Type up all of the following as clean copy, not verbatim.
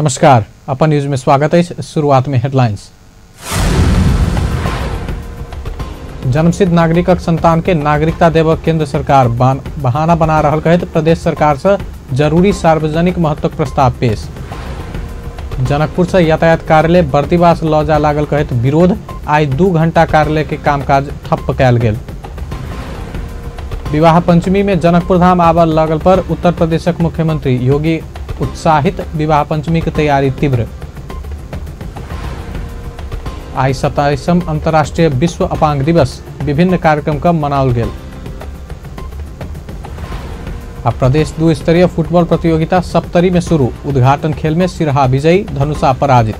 नमस्कार, अपन न्यूज में स्वागत है। शुरुआत में हेडलाइंस। जन्मसिद्ध नागरिकक संतान के नागरिकता देव केंद्र सरकार बहाना बना रहल कहत प्रदेश सरकार से जरूरी सार्वजनिक महत्वक प्रस्ताव पेश। जनकपुर से यातायात कार्यालय बर्दीवास लऽ जा लागल कहत विरोध। आई 2 घंटा कार्यालय के कामकाज ठप्प कयल गेल। विवाह पंचमी में जनकपुर धाम आबल लागल पर उत्तर प्रदेशक मुख्यमंत्री योगी उत्साहित। विवाह पंचमी की तैयारी तीव्र। आई 27वां अंतर्राष्ट्रीय विश्व अपांग दिवस विभिन्न कार्यक्रम का मनाओल गेल। अब प्रदेश 2 स्तरीय फुटबॉल प्रतियोगिता सप्तरी में शुरू। उद्घाटन खेल में सिरहा विजयी, धनुषा पराजित।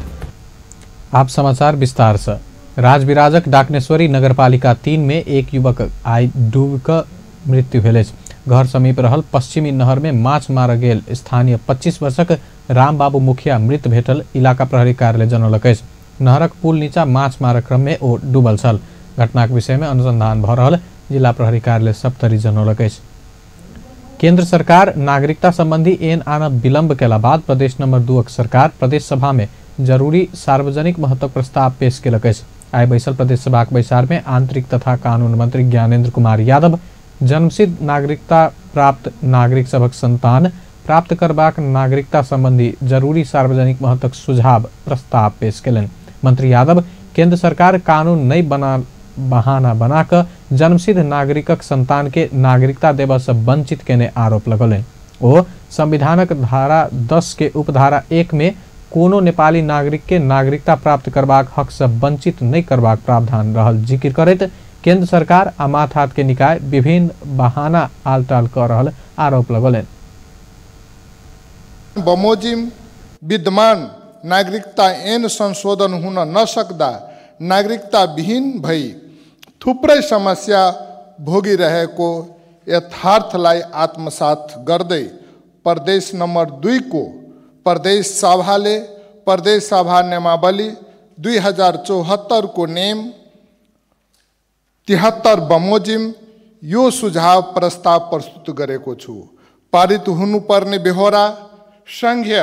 आप समाचार विस्तार से। राजविराजक डाकनेश्वरी नगरपालिका 3 में एक युवक आई डूब कर मृत्यु भेल। घर समीप रहल पश्चिमी नहर में माछ मार गेल स्थानीय 25 वर्षक राम बाबू मुखिया मृत भेटल इलाका प्रहरी कार्यालय जनौलक। नहरक पुल नीचा माछ मारक क्रम में ओ डूबल छल। घटनाक विषय में अनुसंधान भ रहल जिला प्रहरी कार्यालय सप्तरी जनौलक। केंद्र सरकार नागरिकता संबंधी एन आनब विलंब केला बाद प्रदेश नंबर 2 सरकार प्रदेश सभा में जरूरी सार्वजनिक महत्व प्रस्ताव पेश केलक। आई बैसल प्रदेश सभा बैसार में आंतरिक तथा कानून मंत्री ज्ञानेंद्र कुमार यादव जन्मसिद्ध नागरिकता प्राप्त नागरिक सभक संतान प्राप्त करबाक नागरिकता संबंधी जरूरी सार्वजनिक महत्वक सुझाव प्रस्ताव पेश केलनि। मंत्री यादव केंद्र सरकार कानून नहीं बहाना बनाकर जन्मसिद्ध नागरिकक संतान के नागरिकता देवा से वंचित केने आरोप लगौलनि। ओ संविधानक धारा 10 के उपधारा 1 में कोनो नेपाली नागरिक के नागरिकता प्राप्त करबाक हक से वंचित नहीं करबाक प्रावधान रहल जिक्र करैत केंद्र सरकार आ माथ हाथ के निकाय विभिन्न बहाना आलटाल कर रहल आरोप लगौलनि। बमोजिम विद्यमान नागरिकता एन संशोधन हुन नसक्दा नागरिकता विहीन भई थुप्रै समस्या भोगिरहेको यथार्थलाई आत्मसात गर्दै प्रदेश नंबर 2 को प्रदेश सभाले प्रदेश सभा नियमावली 2074 को नेम 73 बमोजिम यो सुझाव प्रस्ताव प्रस्तुत गरेको छु। पारित हुनुपर्ने बेहोरा संघीय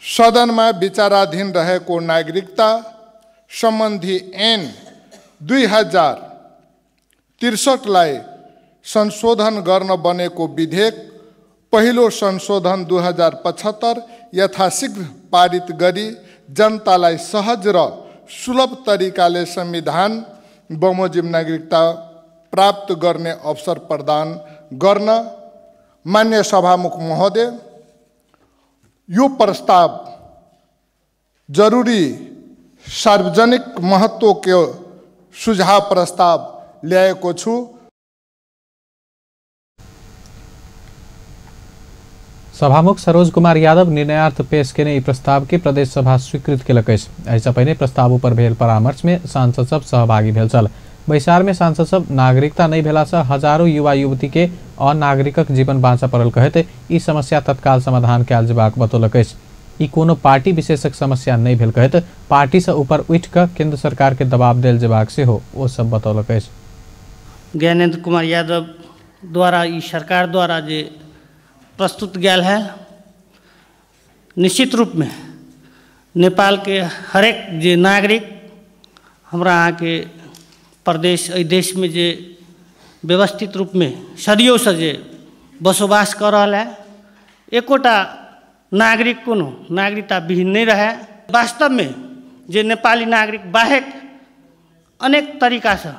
सदन में विचाराधीन रहेको नागरिकता संबंधी ऐन 2063 लाई संशोधन गर्न बनेको विधेयक पहिलो संशोधन 2075 यथाशीघ्र पारित गरी जनतालाई सहज र सुलभ तरिकाले संविधान बमोजिम नागरिकता प्राप्त गर्ने अवसर प्रदान गर्न मान्य सभामुख महोदय यो प्रस्ताव जरूरी सार्वजनिक महत्व के सुझाव प्रस्ताव ल्याएको छु। सभामुख सरोज कुमार यादव निर्णयार्थ पेश केने ई प्रस्ताव के प्रदेश सभा स्वीकृत केलक। ऐसा पहले प्रस्ताव पर भेल परामर्श में सांसद सब सहभागी भेल छल। बैसार में सांसद सब नागरिकता नहीं भेला से हजारों युवा युवती के अनागरिकक जीवन बाँचा पड़ल कहते ई समस्या तत्काल समाधान कयल जेबाक बतौलक। ई कोनो पार्टी विशेषक समस्या नहीं भेल कहत पार्टी से ऊपर उठ कर केंद्र सरकार के दबाव देल जेबाक से हो वो सब बतौलक। ज्ञानेंद्र कुमार यादव द्वारा ई सरकार द्वारा जे प्रस्तुत गया है निश्चित रूप में नेपाल के हरेक जे नागरिक हमरा यहाँ के प्रदेश देश में जे व्यवस्थित रूप में सदियों से जे बसोबास कर रहा है एकोटा नागरिक कोनो नागरिकता विहीन नहीं रहे। वास्तव में जे नेपाली नागरिक बाहेक अनेक तरीका से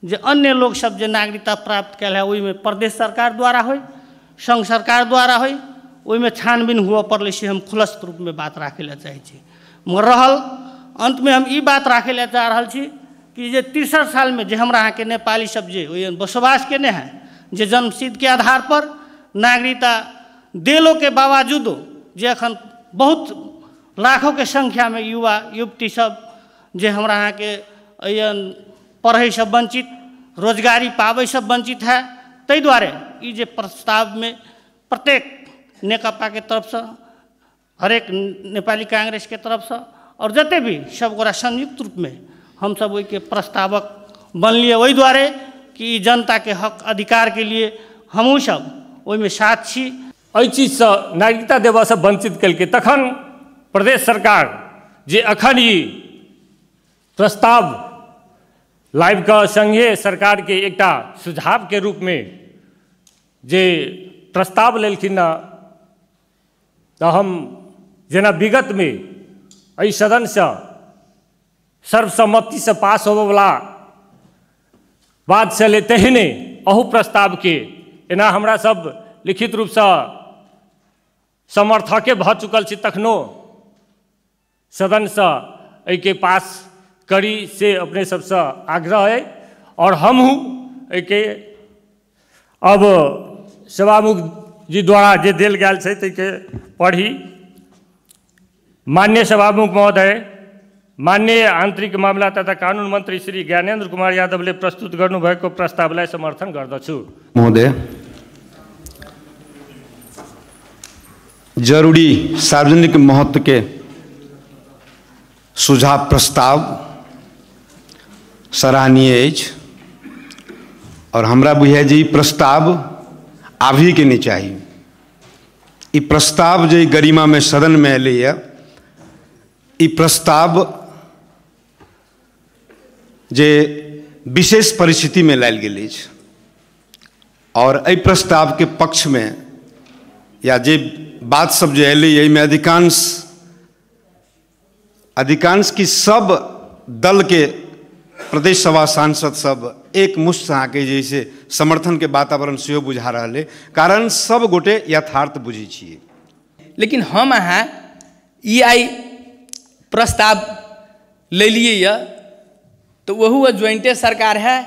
जे अन्य लोग सब जे नागरिकता प्राप्त कल है में प्रदेश सरकार द्वारा हो संघ सरकार द्वारा हो में छानबीन हुआ पड़े से हम खुलस्त रूप में बात राखे ला चाहे मगर रहल अंत में हम ई बात राखे ला चाह रहा छी कि जे 63 साल में जे हमरा यहाँ के नेपाली सब जे बसोबास केने हैं जे जन्मसिद्ध के आधार पर नागरिकता देलो के बावजूदो जे अखन बहुत लाखों के संख्या में युवा युवती सब जे हमरा यहाँ के पढ़े से वंचित रोजगारी पावे से वंचित है। तै द्वारे ई जे प्रस्ताव में प्रत्येक नेकपा के तरफ से हरेक नेपाली कांग्रेस के तरफ से और जते भी सब गोरा संयुक्त रूप में हम सब वही के प्रस्तावक बनलिए वही द्वारे कि जनता के हक अधिकार के लिए हमहूँ सब वही में साथ छी। एहि चीज से नागरिकता देवा से वंचित कल के तखन प्रदेश सरकार जे अखन ई प्रस्ताव लाइव का संघीय सरकार के एकटा सुझाव के रूप में जे प्रस्ताव लेलखिन तो हम जेना विगत में एहि सदन से सर्वसम्मति से पास होबे वाला बात चले तेहने अहू प्रस्ताव के एना हमरा सब लिखित रूप से समर्थके भ चुकल छी तखनो सदन से एहि के पास करी से अपने सबसे आग्रह है और हम हूँ के अब सभामुख जी द्वारा जे देल गेल छै के पढ़ी। माननीय सभामुख महोदय, माननीय आंतरिक मामला तथा कानून मंत्री श्री ज्ञानेन्द्र कुमार यादवले प्रस्तुत गर्नुभएको प्रस्तावलाई समर्थन गर्दछु। महोदय, जरूरी सार्वजनिक महत्व के सुझाव प्रस्ताव सराहनीय अछि और हमरा बुझाय जे ई प्रस्ताव आबही के नहीं चाहिए। ई प्रस्ताव जे गरिमा में सदन में एले ई प्रस्ताव जे विशेष परिस्थिति में लायल गेल अछि और एहि प्रस्ताव के पक्ष में या जे बात सब जो एले में अधिकांश की सब दल के प्रदेश सभा सांसद सब एक मुश्त के जैसे समर्थन के वातावरण से बुझा रहा है, कारण सब गोटे यथार्थ बुझे छिए। लेकिन हम अहाँ ई आई प्रस्ताव ले लिए या तो वहू ज्वाइंटे सरकार है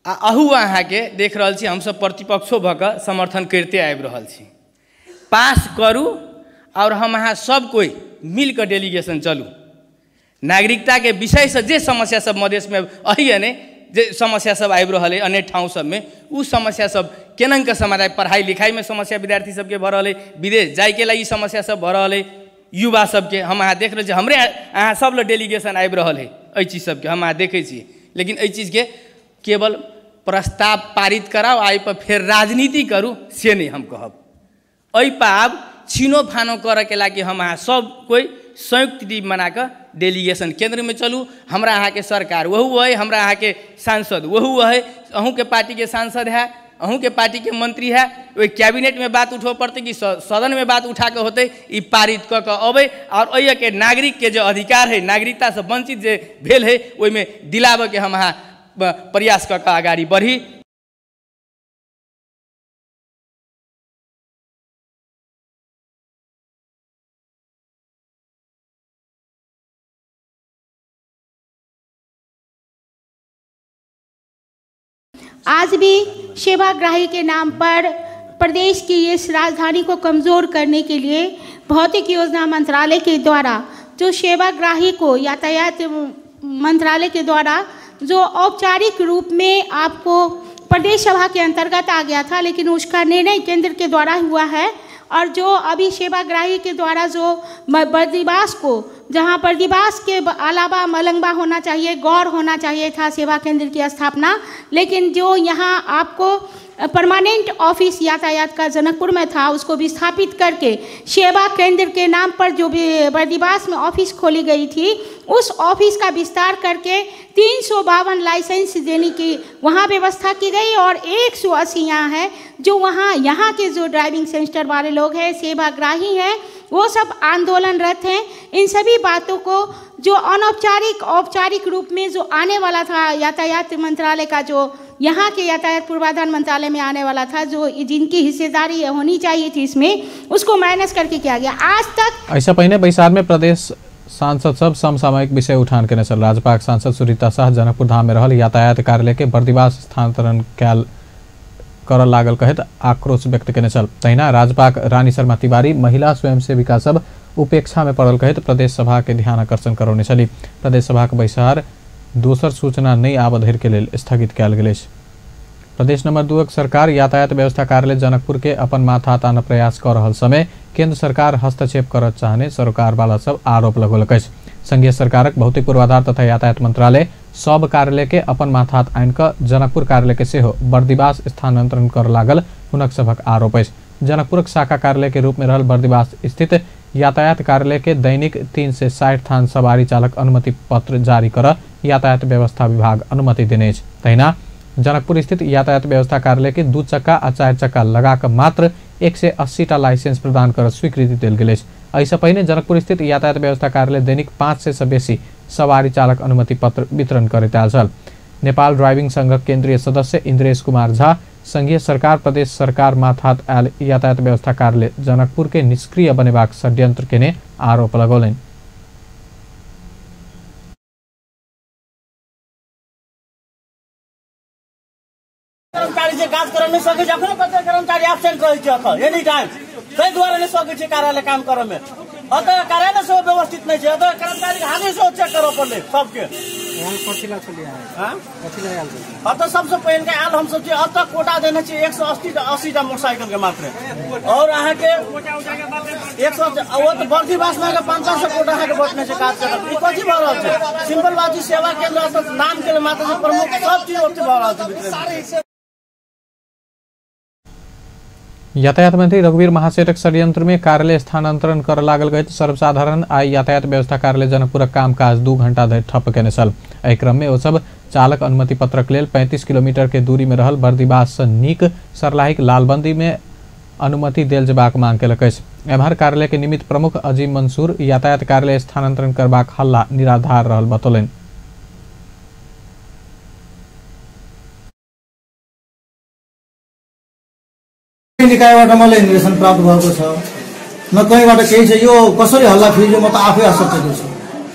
आ अहू अहाँ के देख रहा छी हम सब प्रतिपक्षो भऽ कऽ समर्थन करते आबि रहल छी। पास करू और हम अहाँ सब कोई मिल कर डेलीगेशन चलू। नागरिकता के विषय से जे समस्या सब मधेश में अही ने जे समस्या सब आबि रहा है अनेक ठाव सब में उ समस्या सब केना के समाधान, पढ़ाई लिखाई में समस्या विद्यार्थी सबके भऽ रहल है, विदेश जाए के लगी समस्या सब भऽ रहल है, युवा सबके हम अहाँ देख रहे छी हमरे अहाँ सब ल डेलीगेशन आबि रहल है एहि चीज सबके हम अहाँ देखे छी। लेकिन एहि चीज के केवल प्रस्ताव पारित कराओ आई पर फिर राजनीति करू से नहीं हम कहब। एहि पर आब छीनो फानो करे के लागी हम अहाँ सब कोई संयुक्त टीम बना कर डेलीगेशन केंद्र में चलू। हमरा अहाँ के सरकार वहू है, हमरा अहाँ के सांसद वहू है, अहूँ के पार्टी के सांसद है, अहूँ के पार्टी के मंत्री है, वही कैबिनेट में बात उठो पड़ते कि सदन में बात उठा के होते ई पारित क के अबे और अय के नागरिक के जो अधिकार है नागरिकता से वंचित जे भेल है ओहि में दिलावे के हम अहाँ प्रयास क के आगाड़ी बढ़ी। आज भी सेवाग्राही के नाम पर प्रदेश की इस राजधानी को कमज़ोर करने के लिए भौतिक योजना मंत्रालय के द्वारा जो सेवाग्राही को यातायात मंत्रालय के द्वारा जो औपचारिक रूप में आपको प्रदेश सभा के अंतर्गत आ गया था, लेकिन उसका निर्णय केंद्र के द्वारा हुआ है। और जो अभी सेवाग्राही के द्वारा जो बर्दिवास को, जहां बर्दिवास के अलावा मलंगवा होना चाहिए, गौर होना चाहिए था सेवा केंद्र की स्थापना, लेकिन जो यहां आपको परमानेंट ऑफिस यातायात का जनकपुर में था उसको विस्थापित करके सेवा केंद्र के नाम पर जो भी बर्दिवास में ऑफिस खोली गई थी उस ऑफिस का विस्तार करके 352 लाइसेंस देने की वहाँ व्यवस्था की गई और 180 यहाँ है जो यहाँ के जो ड्राइविंग सेंटर वाले लोग हैं, सेवाग्राही हैं, वो सब आंदोलनरत हैं। इन सभी बातों को जो अनौपचारिक औपचारिक रूप में जो आने वाला था यातायात मंत्रालय का, जो यहाँ के यातायात पूर्वाधार मंत्रालय में आने वाला था, जो जिनकी हिस्सेदारी होनी चाहिए थी इसमें, उसको माइनस करके किया गया। आज तक ऐसा पहिने बैसार में प्रदेश सांसद सब समसामयिक विषय उठान के चल राजपाक सांसद सुरीता शाह जनकपुर धाम में रहल यातायात कार्यालय के बर्दिवास स्थानांतरण कैल कर लागल कहत आक्रोश व्यक्त करने चल। तहिना राजपाक रानी शर्मा तिवारी महिला स्वयंसेविका सब उपेक्षा में पड़ल कहत प्रदेश सभा के ध्यान आकर्षण करौने चली। प्रदेश सभा के बैसार दोसर सूचना नहीं आब धरि के लेल स्थगित कयल गेल अछि। प्रदेश नंबर 2 सरकार यातायात व्यवस्था कार्यालय जनकपुर के अपन माथा तान प्रयास कर रहल समय केंद्र सरकार हस्तक्षेप कर चाहने सरकार वाला सब आरोप लगौलक अछि। संघीय सरकारक भौतिक पूर्वाधार तथा यातायात मंत्रालय सब कार्यालय के अपन माथा आनि क जनकपुर कार्यालय के सेहो बर्दिवास स्थानांतरण कर लागल हुनक सभक आरोप अछि। जनकपुरक शाखा कार्यालय के रूप में रहल बर्दिवास स्थित यातायात कार्यालय के दैनिक 3 से 60 थान सवारी चालक अनुमति पत्र जारी कर यातायात व्यवस्था विभाग अनुमति दिने। तहिना जनकपुर स्थित यातायात व्यवस्था कार्यालय के 2 चक्का आ 4 चक्का लगाकर मात्र 180 लाइसेंस प्रदान कर स्वीकृति दिल गेल। ऐसा पहिने जनकपुर स्थित यातायात व्यवस्था कार्यालय दैनिक 500 से बेसी सवारी चालक अनुमति पत्र वितरण करैत आयल छल। नेपाल ड्राइविंग संघक केन्द्रीय सदस्य इन्द्रेश कुमार झा संघीय सरकार प्रदेश सरकार माथात आयल यातायात व्यवस्था कार्यालय जनकपुर के निष्क्रिय बनेबाक षड्यंत्र केने आरोप लगौलनि। कर्मचारी से काज कर नहीं सके जखन कते कर्मचारी एब्सेंट रहे छै अखन एनी टाइम तै दुआरे नहीं सके छै कार्यालय काम करे में। अतः कार्यालय से व्यवस्थित नहीं छै, अतः कर्मचारी के हाजिर से चेक करो पड़ले सबके यहाँ पर्चिला चलिया है। हां पर्चिला आयल छै अतः सबसे पहले के आयल हम सब छै अतः कोटा देने छै 180 टा मोटरसाइकिल के मात्र और अहाँ के 100 वो तो बर्दी बास में 500 कोटा अहाँ के बटने से काज करत ई कथि भ रहल छै। सिंपल बात छै सेवा केंद्र नाम के मात्र से प्रमुख सब चीज ओते भ रहल छै। यातायात मंत्री रघुवीर महासेठक षड्यंत्र में कार्यालय स्थानांतरण कर लागल गए सर्वसाधारण आई यातायात व्यवस्था कार्यालय जनकपुरक कामकाज 2 घंटा धरि ठप केने छल। एहि क्रम में ओ सब चालक अनुमति पत्रक लेल 35 किलोमीटर के दूरी में रहल बर्दीबास सँ नीक सरलाहीक लालबंदी में अनुमति देल जेबाक मांग केलक अछि। एम्हर कार्यालय के निमित्त प्रमुख अजीम मंसूर यातायात कार्यालय स्थानांतरण करबाक हल्ला निराधार रहल बतौलनि। निकायबाट मलाई निर्देशन प्राप्त भएको छ, न कहीँबाट केही छ। यो कसरी हल्ला फिर्यो म त आफै आश्चर्य छु।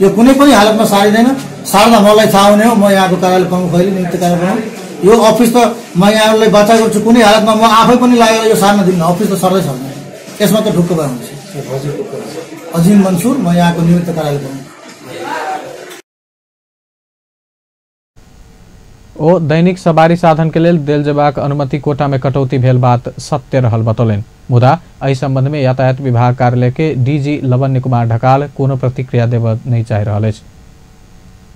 यो कुनै पनि हालतमा सारिँदैन। सार्दा मलाई थाहा हुने हो, म यहाँको कार्यालय प्रमुख अहिले नियुक्त कार्यक्रम यो अफिस त म यहाँलाई बाचा गर्छु। कुनै हालतमा म आफै पनि लागेर यो सार्न दिन्न। अफिस त सर्दै सर्दैन, यसमा त ढुक्क भए हुन्छ। अजीम मंसूर, म यहाँको नियुक्त कार्यालय प्रमुख। ओ दैनिक सवारी साधन के लेल देल जेबाक अनुमति कोटा में कटौती भेल बात सत्य रहल बतौलनि। मुदा एहि संबंध में यातायात विभाग कार्यालय के डीजी लवण्य कुमार ढकाल कोनो प्रतिक्रिया देब नहीं चाहि रहल अछि।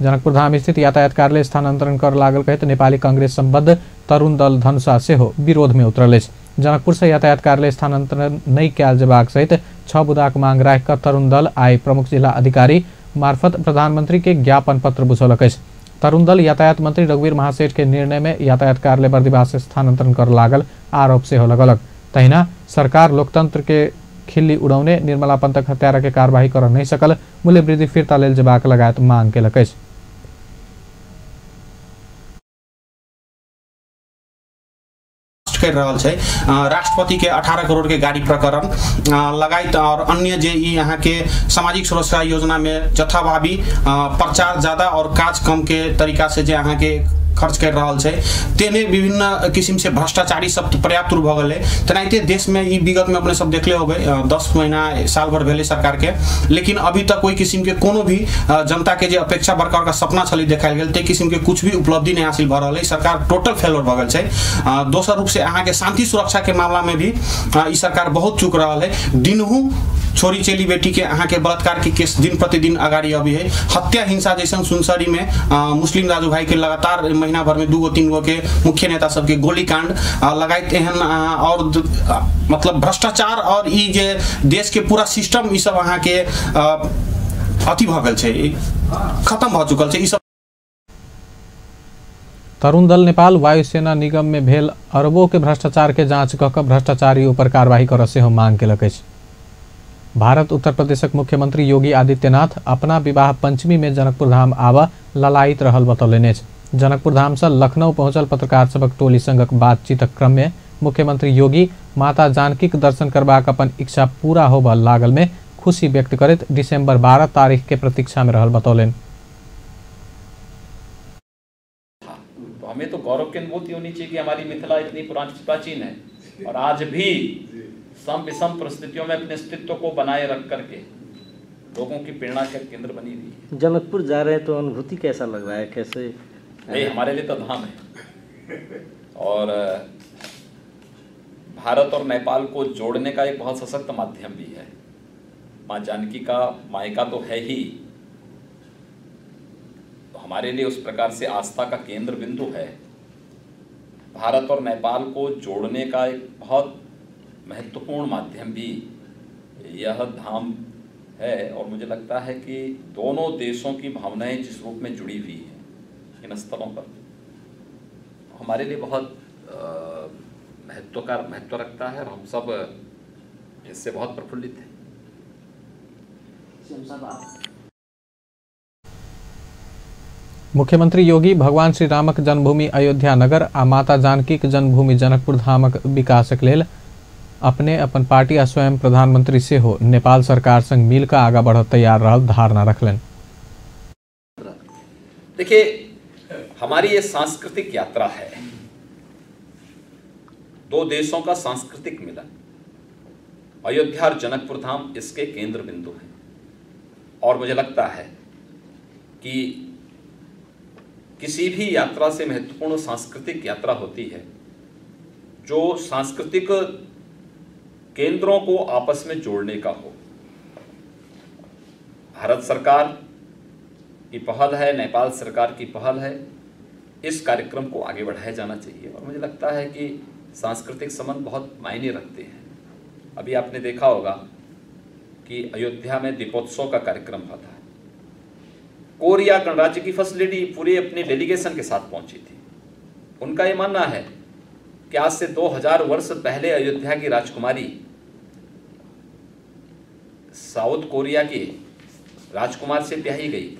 जनकपुर धाम स्थित यातायात कार्यालय स्थानांतरण कर लागल कहैत नेपाली कांग्रेस संबद्ध तरुण दल धनुषा सेहो विरोध में उतरल अछि। जनकपुर से यातायात कार्यालय स्थानांतरण नहीं कयल जेबाक सहित 6 बुदाक मांग राखि कऽ तरुण दल आई प्रमुख जिला अधिकारी मार्फत प्रधानमंत्री के ज्ञापन पत्र बुझौलक अछि। तरुण दल यातायात मंत्री रघुवीर महासेठ के निर्णय में यातायात कार्यालय बर्दीबास से स्थानांतरण कर लागल आरोप से हो लगलक। तहिना सरकार लोकतंत्र के खिल्ली उड़ौने निर्मला पंथक हत्यारा के कार्यवाही कर नहीं सकल, मूल्य वृद्धि फिर्ता लेल जेबाक लगायत मांग केलक अछि। कर रहल छै राष्ट्रपति के 18 करोड़ के गाड़ी प्रकरण लगायत और अन्य जे यहाँ के सामाजिक सुरक्षा योजना में जथाभावी प्रचार ज्यादा और काज कम के तरीका से जे यहाँ के खर्च कर रहा है तेने विभिन्न किस्म से भ्रष्टाचारी सब पर्याप्त रूप भ गए। तेनाहिते देश में ई विगत में अपने सब देखले हो गए 10 महीना साल भर भेले सरकार के, लेकिन अभी तक कोई किस्म के कोनो भी जनता के जे अपेक्षा बरकरार का सपना छली देखायल गेल ते किस्म के कुछ भी उपलब्धि नहीं हासिल भ रहा है। सरकार टोटल फेलोर भ गल है। दोसर रूप से अहाँ के शांति सुरक्षा के मामला में भी ई सरकार बहुत चूक रहा है। दिनहू छोरी चेली बेटी के अहाँ के बलात्कार के केस दिन प्रतिदिन अगाड़ी अभी है। हत्या हिंसा जैसन सुनसरी में मुस्लिम दाजू भाई के लगातार महीना भर में 2-3 गो के मुख्य नेता सबके गोलीकांड लगायत एहन और मतलब भ्रष्टाचार और ई जे देश के पूरा सिस्टम ई सब अहाँ के अति भ गेल छै, खत्म भ चुकल छै। ई सब तरुण दल नेपाल वायुसेना निगम में भेल अरबों के भ्रष्टाचार के जांच कऽ कऽ भ्रष्टाचारियों पर कार्रवाई करऽ सेहो मांग केलक अछि। भारत उत्तर प्रदेशक मुख्यमंत्री योगी आदित्यनाथ अपना विवाह पंचमी में जनकपुर धाम आबऽ ललायित रहल बतौलनि अछि। जनकपुर धाम से लखनऊ पहुंचल पत्रकार सबक टोली संगक बातचीतक क्रम में मुख्यमंत्री योगी माता जानकी के दर्शन करबाक अपन इच्छा पूरा होबऽ लागल में खुशी व्यक्त करैत दिसंबर 12 तारीख के प्रतीक्षा में रहल बतौलनि। हमें तो गौरव की अनुभूति होनी चाहिए कि हमारी मिथिला इतनी प्राचीन है और आज भी सम विषम परिस्थितियों में अपने अस्तित्व को बनाए रख करके लोगों की प्रेरणा का केंद्र बनी हुई है। जनकपुर जा रहे हैं तो अनुभूति कैसा लग रहा है, कैसे? ये हमारे लिए तो धाम है और भारत और नेपाल को जोड़ने का एक बहुत सशक्त माध्यम भी है। माँ जानकी का मायका तो है ही, तो हमारे लिए उस प्रकार से आस्था का केंद्र बिंदु है। भारत और नेपाल को जोड़ने का एक बहुत महत्वपूर्ण माध्यम भी यह धाम है और मुझे लगता है कि दोनों देशों की भावनाएं जिस रूप में जुड़ी हुई हैं इन स्तरों पर हमारे लिए बहुत महत्व रखता है और हम सब इससे बहुत प्रफुल्लित हैं। मुख्यमंत्री योगी भगवान श्री रामक जन्मभूमि अयोध्या नगर आ माता जानकी के जन्मभूमि जनकपुर धामक विकासक लेल अपने अपन पार्टी आ स्वयं प्रधानमंत्री से हो नेपाल सरकार संग मिल कर आगा बढ़ तैयार रहल धारणा रखलन। देखिए, हमारी ये सांस्कृतिक यात्रा है, दो देशों का सांस्कृतिक मिलन। अयोध्या और जनकपुर धाम इसके केंद्र बिंदु हैं और मुझे लगता है कि किसी भी यात्रा से महत्वपूर्ण सांस्कृतिक यात्रा होती है जो सांस्कृतिक केंद्रों को आपस में जोड़ने का हो। भारत सरकार की पहल है, नेपाल सरकार की पहल है, इस कार्यक्रम को आगे बढ़ाया जाना चाहिए और मुझे लगता है कि सांस्कृतिक संबंध बहुत मायने रखते हैं। अभी आपने देखा होगा कि अयोध्या में दीपोत्सव का कार्यक्रम हुआ था। कोरिया गणराज्य की फर्स्ट लेडी पूरे अपने डेलीगेशन के साथ पहुंची थी। उनका ये मानना है कि आज से 2000 वर्ष पहले अयोध्या की राजकुमारी साउथ कोरिया के राजकुमार से ब्याही गई थी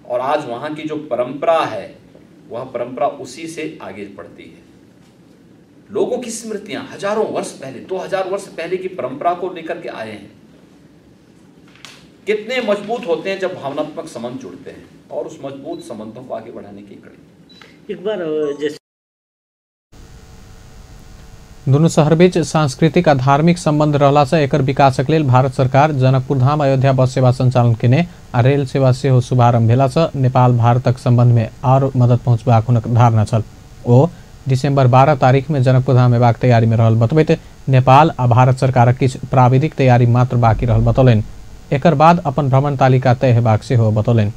और आज वहां की जो परंपरा है वह परंपरा उसी से आगे बढ़ती है। लोगों की स्मृतियां हजारों वर्ष पहले, 2000 वर्ष पहले की परंपरा को लेकर के आए हैं। कितने मजबूत होते हैं जब भावनात्मक संबंध जुड़ते हैं और उस मजबूत संबंधों को आगे बढ़ाने की कड़ी। एक बार जैसे दुनू शहर बीच सांस्कृतिक आ धार्मिक संबंध रहला से एकर विकासक लेल भारत सरकार जनकपुर धाम अयोध्या बस सेवा संचालन केने आ रेल सेवा सेहो शुभारंभ भेला से नेपाल भारतक संबंध में और मदद पहुंचबाक हुनक धारणा छल। ओ डिसेम्बर 12 तारीख में जनकपुर धाम एबाक तैयारी में रहल बतबैत नेपाल आ भारत सरकारक किछ प्राविधिक तैयारी मात्र बाकी रहल बतौलनि। एकर बाद अपन भ्रमण तालिका तय हेबाक सेहो बतौलनि।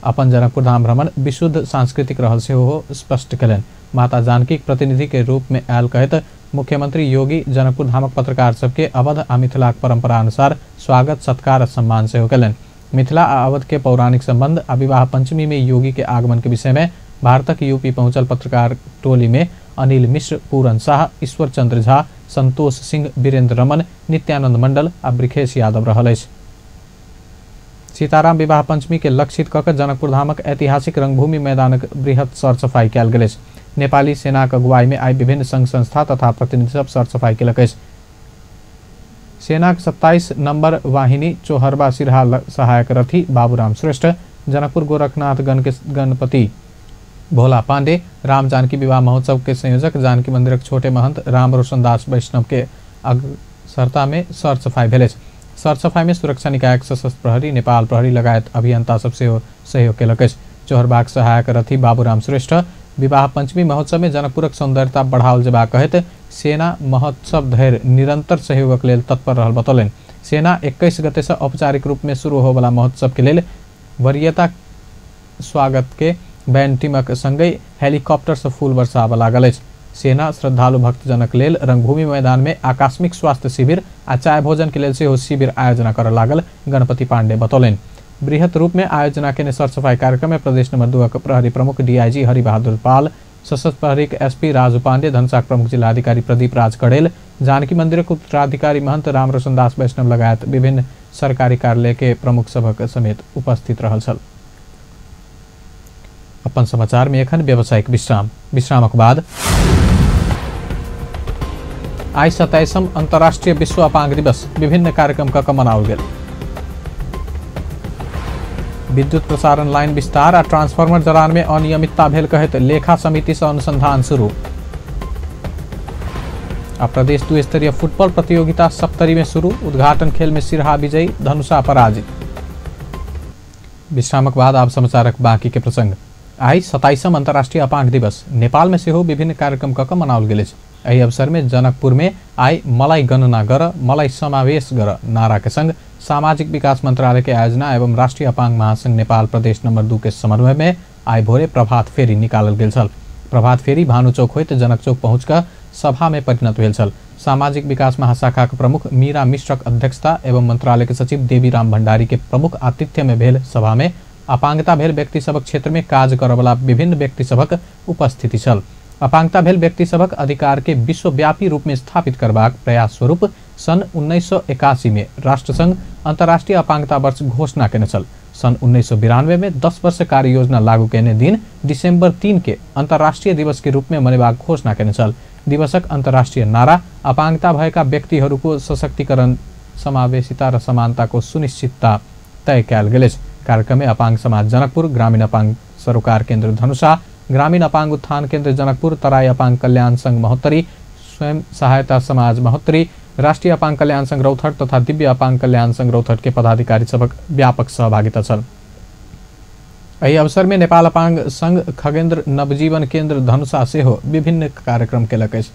अपन जनकपुर धाम भ्रमण विशुद्ध सांस्कृतिक रहल सेहो स्पष्ट कयलनि। माता जानकी प्रतिनिधि के रूप में आयल कहत मुख्यमंत्री योगी जनकपुर धामक पत्रकार सबके अवध आ मिथिलाक परंपरा अनुसार स्वागत सत्कार सम्मान सेहो कयलनि। मिथिला आ अवध के पौराणिक संबंध आ विवाह पंचमी में योगी के आगमन के विषय में भारतक यूपी पहुंचल पत्रकार टोली में अनिल मिश्र, पूरन शाह, ईश्वर चंद्र झा, संतोष सिंह, वीरेंद्र रमन, नित्यानंद मंडल आ ब्रिखेश यादव रहल अछि। सीताराम विवाह पंचमी के लक्षित कऽ जनकपुर धामक ऐतिहासिक रंगभूमि मैदानक बृहत सर सफाई कयल गेल अछि। नेपाली सेनाक अगुवाई में आई विभिन्न संघ संस्था तथा प्रतिनिधि सब सर सफाई केलक अछि। सेनाक 27 नंबर वाहिनी चोहरबा सिरहा सहायक रथी बाबूराम श्रेष्ठ, जनकपुर गोरखनाथ गणपति भोला पांडे, राम जानकी विवाह महोत्सव के संयोजक जानकी मंदिरक छोटे महंत राम रोशन दास वैष्णव के अग्रसरता में सर सफाई भेल अछि। सर सफाई में सुरक्षा निकायक सशस्त्र प्रहरी, नेपाल प्रहरी लगायत अभियंता सब सहयोग केलक अछि। चोहरबाग सहायक रथी बाबूराम श्रेष्ठ विवाह पंचमी महोत्सव में जनकपुरक सौंदर्यता बढ़ाओल जेबा कहत सेना महोत्सव धरि निरंतर सहयोगक लेल तत्पर रहल बतौलनि। सेना 21 गते से औपचारिक रूप में शुरू होबला महोत्सव के लेल वरीयता स्वागत के बैंड टीमक संगे हेलीकॉप्टर से फूल बरसाबा लागल अछि। सेना श्रद्धालु भक्तजनक लेल रंगभूमि मैदान में आकस्मिक स्वास्थ्य शिविर आ चाय भोजन के लेल सेहो शिविर आयोजना कर लागल गणपति पांडे बतौलनि। बृहत रूप में आयोजना के सर सफाई कार्यक्रम में प्रदेश नंबर 2 प्रहरी प्रमुख डीआईजी हरि बहादुर पाल, सशस्त्र प्रहरी एसपी राजू पांडे, धनसाक प्रमुख जिलाधिकारी प्रदीप राज कड़ेल, जानकी मंदिर के उत्तराधिकारी महंत राम रोशन दास वैष्णव लगायत विभिन्न सरकारी कार्यालय के प्रमुख सभक समेत उपस्थित रहल छल। अपन समाचार में एखन व्यावसायिक विश्रामक बाद आई 27वां अंतर्राष्ट्रीय विश्व अपांग दिवस विभिन्न कार्यक्रम का मनाओल गेल। विद्युत प्रसारण लाइन विस्तार आ ट्रांसफार्मर जरान में अनियमितता भेल कहत लेखा समिति से अनुसंधान शुरू। आ प्रदेश 2 स्तरीय फुटबॉल प्रतियोगिता सप्तरी में शुरू, उद्घाटन खेल में सिरहा विजयी, धनुषा पराजित। विश्रामक बाद आप समाचारक बाकी के प्रसंग। आई 27वां अंतर्राष्ट्रीय अपांग दिवस नेपाल में सेहो विभिन्न कार्यक्रम कऽ मनाओल गेल अछि। एहि अवसर में जनकपुर में आई मलाई गणना गर, मलाई समावेश गर नारा के संग सामाजिक विकास मंत्रालय के आयोजना एवं राष्ट्रीय अपांग महासंघ नेपाल प्रदेश नंबर 2 के समन्वय में आई भोरे प्रभात फेरी निकालल गेल छल। प्रभात फेरी भानु चौक होइत जनक चौक पहुँचकर सभा में परिणत भेल छल। सामाजिक विकास महाशाखाका प्रमुख मीरा मिश्रक अध्यक्षता एवं मंत्रालय के सचिव देवीराम भण्डारी के प्रमुख आतिथ्य में भेल सभा में अपाङ्गता भेल व्यक्ति सबक क्षेत्र में काज करवला विभिन्न व्यक्ति सबक उपस्थिति छल। अपाङ्गता भेल व्यक्ति सबक अधिकार के विश्वव्यापी रूप में स्थापित करबाक प्रयास स्वरूप सन 1981 में राष्ट्रसंघ अंतर्राष्ट्रीय अपाङ्गता वर्ष घोषणा केने छल। सन 1992 में 10 वर्ष कार्य योजना लागू करने दिन दिसंबर 3 के अंतर्राष्ट्रीय दिवस के रूप में मनेबाक घोषणा केने छल। दिवसक अंतर्राष्ट्रीय नारा अपाङ्गता भएका व्यक्तिहरूको सशक्तिकरण, समावेशिता र समानताको सुनिश्चितता तय कयल गेल। कार्यक्रम में अपाङ्ग समाज जनकपुर, ग्रामीण अपाङ्ग सरोकार केन्द्र धनुषा, ग्रामीण अपाङ्ग उत्थान केन्द्र जनकपुर, तराई अपाङ्ग कल्याण संघ महोत्तरी, स्वयं सहायता समाज महोत्तरी, राष्ट्रीय अपाङ्ग कल्याण संघ रौथट तथा दिव्य अपाङ्ग कल्याण संघ रौथट के पदाधिकारी सबक व्यापक सहभागिता छल। एही अवसर में नेपाल अपाङ्ग संघ खगेन्द्र नवजीवन केन्द्र धनुषा सेहो विभिन्न कार्यक्रम केलक अछि।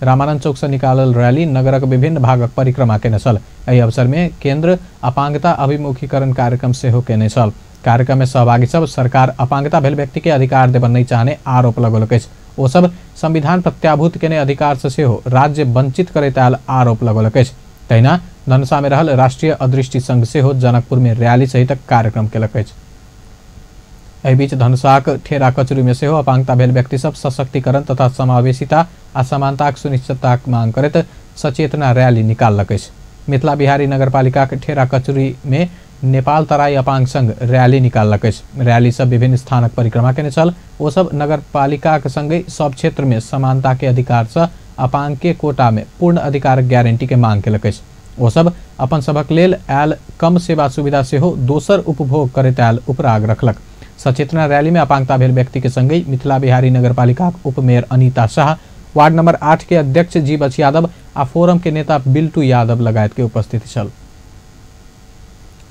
रामानंद चौक से निकालल रैली नगरक विभिन्न भागक परिक्रमा केने छल। एही अवसर में केन्द्र अपाङ्गता अभिमुखीकरण कार्यक्रम सेहो केने छल। कार्यक्रम में सहभागी सब सरकार अपाङ्गता भेल व्यक्ति के अधिकार देबन नहीं चाहने आरोप लगौलक अछि। ओ सब संविधान प्रत्याभूत केने अधिकार से सेहो राज्य वंचित करैत आयल आरोप लगौलक अछि। तहिना धनुषा में रहल राष्ट्रीय अदृष्टि संघ सेहो जनकपुर में रैली सहित कार्यक्रम केलक अछि। एहि बीच धनुषाक ठेरा कचुरी में सेहो अपाङ्गता भेल व्यक्ति सब सशक्तिकरण तथा समावेशिता आ समानताक सुनिश्चितताक मांग करैत सचेतना रैली निकाललक अछि। मिथिला बिहारी नगरपालिका के ठेरा कचुरी में नेपाल तराई अपाङ्ग संघ रैली निकाललक अछि। रैली सब विभिन्न स्थानक परिक्रमा केने छल। ओ सब नगरपालिका के संगे सब क्षेत्र में समानता के अधिकार से अपाङ्ग के कोटा में पूर्ण अधिकार गारंटी के मांग केलक अछि। ओ सब अपन सबक लेल आयल कम सेवा सुविधा सेहो दोसर उपभोग करैत आयल उपराग रखलक। सचेतना रैली में अपाङ्गता भेल व्यक्ति के संगे मिथिला बिहारी नगरपालिका उपमेयर अनिता शाह, वार्ड नंबर 8 के अध्यक्ष जीवछ यादव आ फोरम के नेता बिल्टू यादव लगायत के उपस्थिति छल।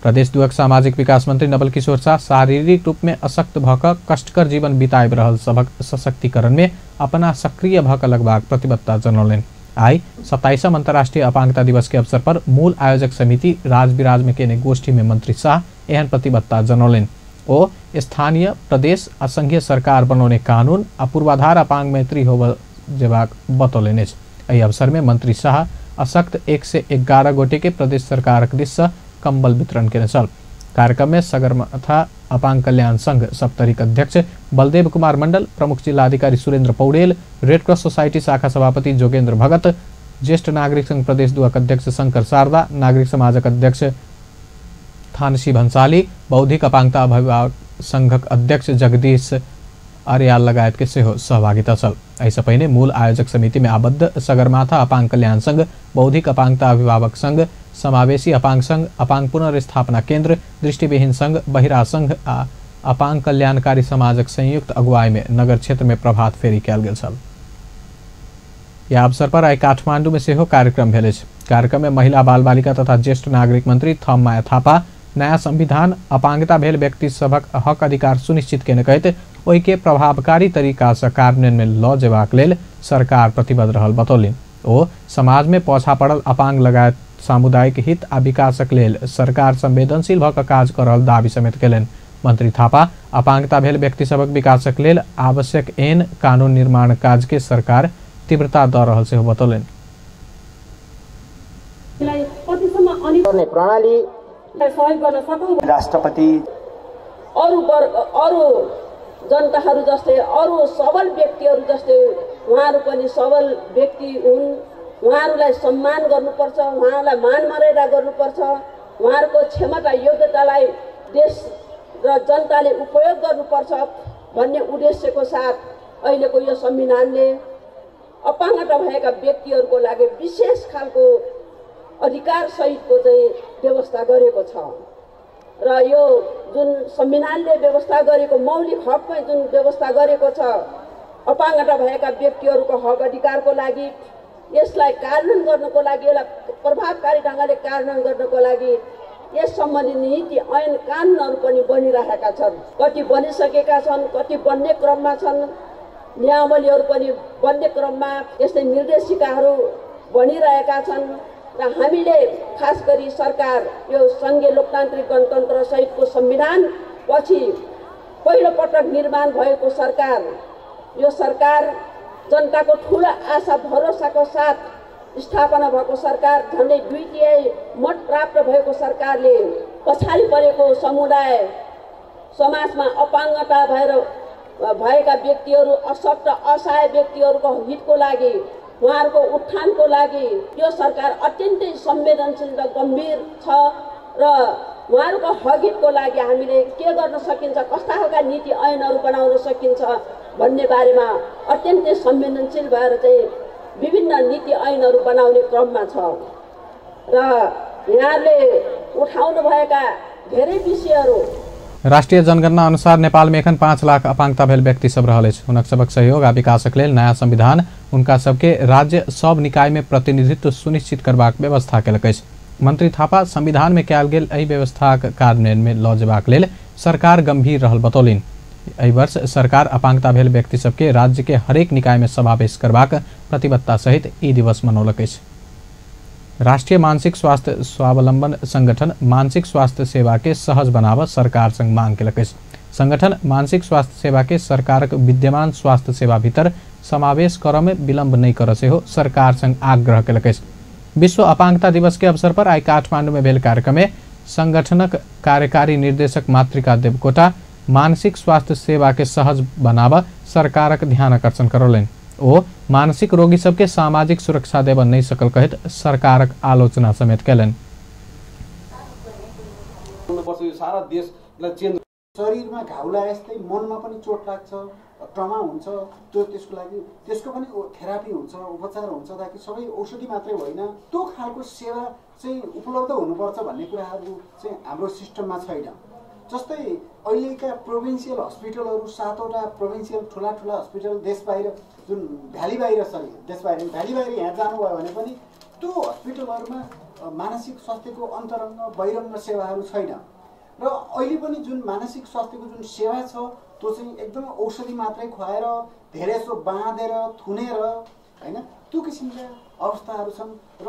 प्रदेश 2 सामाजिक विकास मंत्री नवल किशोर शाह शारीरिक रूप में अशक्त भऽ कष्टकर जीवन बिताबि रहल सभक सशक्तिकरण में अपना सक्रिय भऽ लगबाक प्रतिबद्धता जनौलनि। आई 27वां अंतर्राष्ट्रीय अपाङ्गता दिवस के अवसर पर मूल आयोजक समिति राजविराज में केने गोष्ठी में मंत्री शाह एहन प्रतिबद्धता जनौलनि। ओ स्थानीय, प्रदेश आ संघीय सरकार बनौने कानून आ पूर्वाधार अपाङ्ग मैत्री होबऽ जेबाक बतौलनि अछि। एहि अवसर में मंत्री शाह अशक्त 1 से 11 गोटे के प्रदेश सरकारक दिस सँ कंबल वितरण केने छल। कार्यक्रम में सगरमाथा अपाङ्ग कल्याण संघ सप्तरीक अध्यक्ष बलदेव कुमार मंडल, प्रमुख जिलाधिकारी Surendra Paudel, red cross society शाखा सभापति जोगेन्द्र भगत, ज्येष्ठ नागरिक संघ प्रदेश 2 अध्यक्ष शंकर शारदा, नागरिक समाजक अध्यक्ष थानसी भंसाली, बौद्धिक अपाङ्गता अभिभावक संघक अध्यक्ष जगदीश आर्याल लगायत के सेहो सहभागिता छल। एहिसँ पहिने मूल आयोजक समिति में आबद्ध सगरमाथा अपाङ्ग कल्याण संघ, बौद्धिक अपाङ्गता अभिभावक संघ, समावेशी अपाङ्ग संघ, अपाङ्ग पुनर्स्थापना केन्द्र, दृष्टिविहीन संघ, बहिरा संघ आ अपाङ्ग कल्याणकारी समाजक संयुक्त अगुवाई में नगर क्षेत्र में प्रभात फेरी कयल गेल छल। यह अवसर पर आई काठमांडू में सेहो कार्यक्रम भेल अछि। कार्यक्रम में महिला बाल बालिका तथा ज्येष्ठ नागरिक मंत्री थम माया थापा नया संविधान अपाङ्गता भेल व्यक्ति सभक हक अधिकार सुनिश्चित केने कहैत ओहि के प्रभावकारी तरीका से कार्यान्वयन में लऽ जेबाक लेल सरकार प्रतिबद्ध रहल बतौलनि। ओ समाज में पाछा पड़ल अपाङ्ग लगायत सामुदायिक हित आ विकासक लेल सरकार संवेदनशील भऽ कऽ काज कऽ रहल दावी समेत केलनि। मंत्री थापा अपाङ्गता भेल व्यक्ति सभक विकासक लेल आवश्यक एन कानून निर्माण काज के सरकार तीव्रता दऽ रहल सेहो बतौलनि। प्रणाली सहयोग गर्न सकौँ। राष्ट्रपति अरू जनताहरू जस्तै अरू सबल व्यक्तिहरू जस्तै उहाँहरू पनि सबल व्यक्ति हुन्। उहाँहरूलाई सम्मान गर्नुपर्छ, उहाँहरूलाई मान मर्यादा गर्नुपर्छ, उहाँहरूको क्षमता योग्यतालाई देश र जनताले उपयोग गर्नुपर्छ भन्ने उद्देश्यको साथ अहिलेको यो संविधानले अपाङ्गता भएका व्यक्तिहरूको लागि विशेष खालको अधिकार सहितको चाहिँ व्यवस्था गरेको छ र यो जुन संविधानले व्यवस्था गरेको मौलिक हकमै जुन व्यवस्था गरेको छ अपाङ्गता भएका व्यक्तिहरूको हक अधिकारको लागि यसलाई कार्यान्वयन गर्नको लागि, यसलाई प्रभावकारी ढङ्गले कार्यान्वयन गर्नको लागि यस सम्बन्धी नीति ऐन कानुनहरू पनि बनिरहेका छन्। कति बनिसकेका छन्, कति बन्ने क्रममा छन्, नियमावलीहरू पनि बन्ने क्रममा, यस्तै निर्देशिकाहरू बनिरहेका छन् र हामीले खास गरी सरकार यो संघीय लोकतान्त्रिक गणतन्त्र सहितको संविधान पछि पहिलो पटक निर्माण भएको सरकार यो सरकार जनताको ठुलो आशा भरोसाको साथ स्थापना भएको सरकार, झन्डै 2/3 मत प्राप्त भएको सरकारले पछाडि परेको समुदाय, समाजमा अपाङ्गता भएका व्यक्तिहरू, अशक्त असहाय व्यक्तिहरूको हितको लागि, उहाँहरूको उत्थानको लागि यो सरकार अत्यन्तै संवेदनशील र गम्भीर छ र उहाँहरूको हकहितको लागि हामीले के गर्न सकिन्छ, कस्ता खालका नीति ऐनहरू बनाउन सकिन्छ भन्ने बारेमा अत्यन्तै संवेदनशील भएर चाहिँ विभिन्न नीति ऐनहरू बनाउने क्रममा छ र यहाँले उठाउनुभएका धेरै विषयहरू। राष्ट्रिय जनगणना अनुसार नेपाल में एखन 5 लाख अपाङ्गता भेल व्यक्ति सब रहल अछि। हुनक सबक सहयोग आ विकासक लेल नया संविधान उनका सबके राज्य सब निकाय में प्रतिनिधित्व सुनिश्चित करबाक व्यवस्था केलक अछि। मंत्री थापा संविधान में कयल गेल एहि व्यवस्थाक कार्यान्वयन में लऽ जेबाक लेल सरकार गंभीर रहल बतौलनि। एहि वर्ष सरकार अपाङ्गता भेल व्यक्ति सबके राज्य के हरेक निकाय में समावेश करबाक प्रतिबद्धता सहित ई दिवस मनौलक अछि। राष्ट्रीय मानसिक स्वास्थ्य स्वावलंबन संगठन मानसिक स्वास्थ्य सेवा के सहज बनाव सरकार संग मांग केलक अछि। संगठन मानसिक स्वास्थ्य सेवा के सरकारक विद्यमान स्वास्थ्य सेवा भीतर समावेश करऽ में विलंब नहीं कर सेहो सरकार संग आग्रह केलक अछि। विश्व अपाङ्गता दिवस के अवसर पर आई काठमांडू में भेल कार्यक्रम में संगठनक कार्यकारी निर्देशक मातृका देवकोटा मानसिक स्वास्थ्य सेवा के सहज बनाव सरकारक ध्यान आकर्षण करौलनि। ओ मानसिक रोगी सबके सामाजिक सुरक्षा देव नहीं सकल कहित सरकारक आलोचना समेत केलनि। शरीरमा घाउ लागे जस्तै मनमा पनि चोट लाग्छ, ट्रमा हुन्छ, त्यसको लागि त्यसको पनि थेरापी हुन्छ, उपचार हुन्छ, ताकि सबै औषधि मात्रै होइन त्यो खालको सेवा चाहिँ उपलब्ध हुनुपर्छ भन्ने कुराहरू चाहिँ हाम्रो सिस्टममा छैन। जस्तै अहिलेका प्रोभिन्सियल हस्पिटलहरू 7वटा प्रोभिन्सियल ठुला हस्पिटल देश बाहिर जुन भ्याली बाहिर यहाँ जानुभयो भने पनि त्यो हस्पिटलहरूमा मानसिक स्वास्थ्यको अन्तरङ्ग बहिरङ्ग सेवाहरू छैन र अहिले पनि जुन मानसिक स्वास्थ्यको जुन सेवा छ त्यो चाहिँ एकदम औषधि मात्रै खुवाएर धेरै जसो बाँधेर थुनेर हैन त्यो किसिमका अवस्थाहरू छन् र